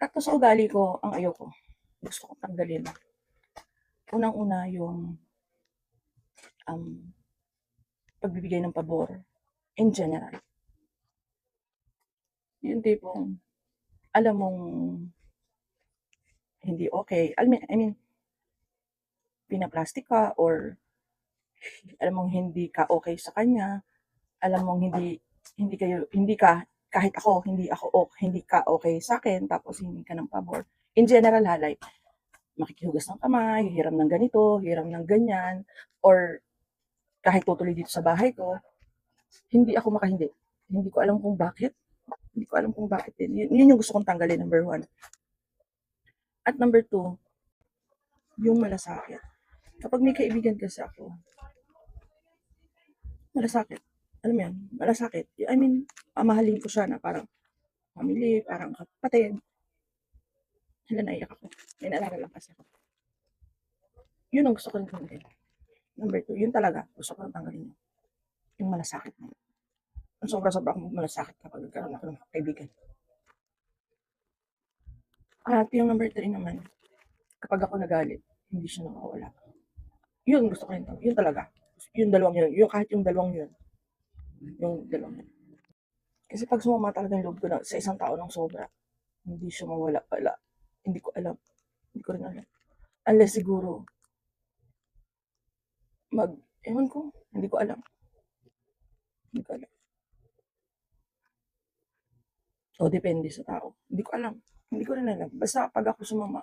Tatlo sa ugali ko ang ayoko, gusto kong tanggalin. Unang-una yung, um, pagbibigay ng pabor in general. Yung tipong alam mong hindi okey, I mean pinaplastic ka or alam mong hindi ka okey sa kanya, alam mong hindi ka kahit ako hindi ka okey sa'kin tapos hihingi ka ng pabor. In general like makikihugas ng kamay, hihiram ng ganito, hihiram ng ganyan, or kahit tutuloy dito sa bahay ko, hindi ako makahindi. Hindi ko alam kung bakit. Hindi ko alam kung bakit din. Yun yung gusto kong tanggalin, number one. At number two, yung malasakit. Kapag may kaibigan kasi ako, malasakit. Alam mo yan, malasakit. I mean, mamahalin ko siya na parang family, parang kapatid. Hala, naiyak ako. May naalala lang kasi ako. Yun ang gusto ko rin tanggalin. Number two, yun talaga. Gusto ko rin tanggalin yun. Yung malasakit na yun. Ang sobra-sobra akong malasakit kapag nagkaroon ako ng kaibigan. At yung number three naman, kapag ako nagalit, hindi siya nakawala. Yun gusto ko rin. Yun talaga. Yung dalawang yun. Yung kahit yung dalawang yun. Yung dalawang yun. Kasi pag sumama talaga yung loob ko sa isang tao ng sobra, hindi siya mawala pala. Hindi ko alam. Hindi ko rin alam. Unless siguro, ewan ko, hindi ko alam. Hindi ko alam. O depende sa tao. Hindi ko alam. Hindi ko rin alam. Basta pag ako sumama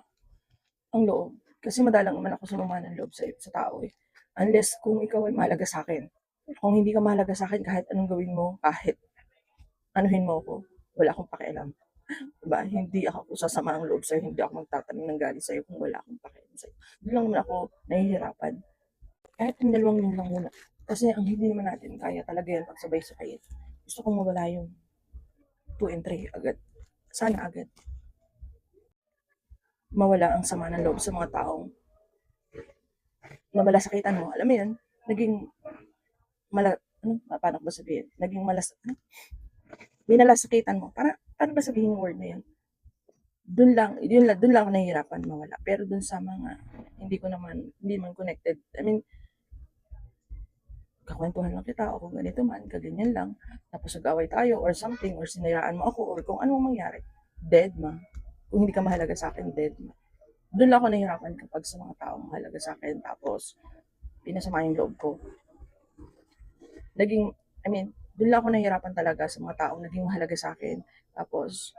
ang loob, kasi madalang naman ako sumama ng loob sa tao eh. Unless kung ikaw ay mahalaga sa akin. Kung hindi ka mahalaga sa akin, kahit anong gawin mo, kahit anuhin mo ako, wala akong pakialam. Diba? Hindi ako sasama ang loob sa'yo, hindi ako magtatanong ng galit sa'yo kung wala akong pakialam sa'yo. Doon lang naman ako nahihirapan. Kahit yung dalawang yun lang muna. Kasi ang hindi naman natin kaya talaga yan pagsabay-sabay. Gusto kong mawala yung 2 and 3 agad. Sana agad. Mawala ang sama ng loob sa mga taong na malasakitan mo. Alam mo yun, naging paano ba sabihin? Naging binalasakitan mo. Paano ba sabihin yung word na yun? Doon lang ako nahihirapan mawala. Pero doon sa mga hindi man connected. I mean, kakwentuhan lang kita o kung ganito man, kaganyan lang. Tapos nag-away tayo or something or siniraan mo ako or kung ano mangyari. Dead ma. Kung hindi ka mahalaga sa akin, dead ma. Doon lang ako nahihirapan kapag sa mga taong mahalaga sa akin. Tapos, pinasama yung loob ko. Naging, I mean, doon lang ako nahihirapan talaga sa mga taong naging mahalaga sa akin. Tapos,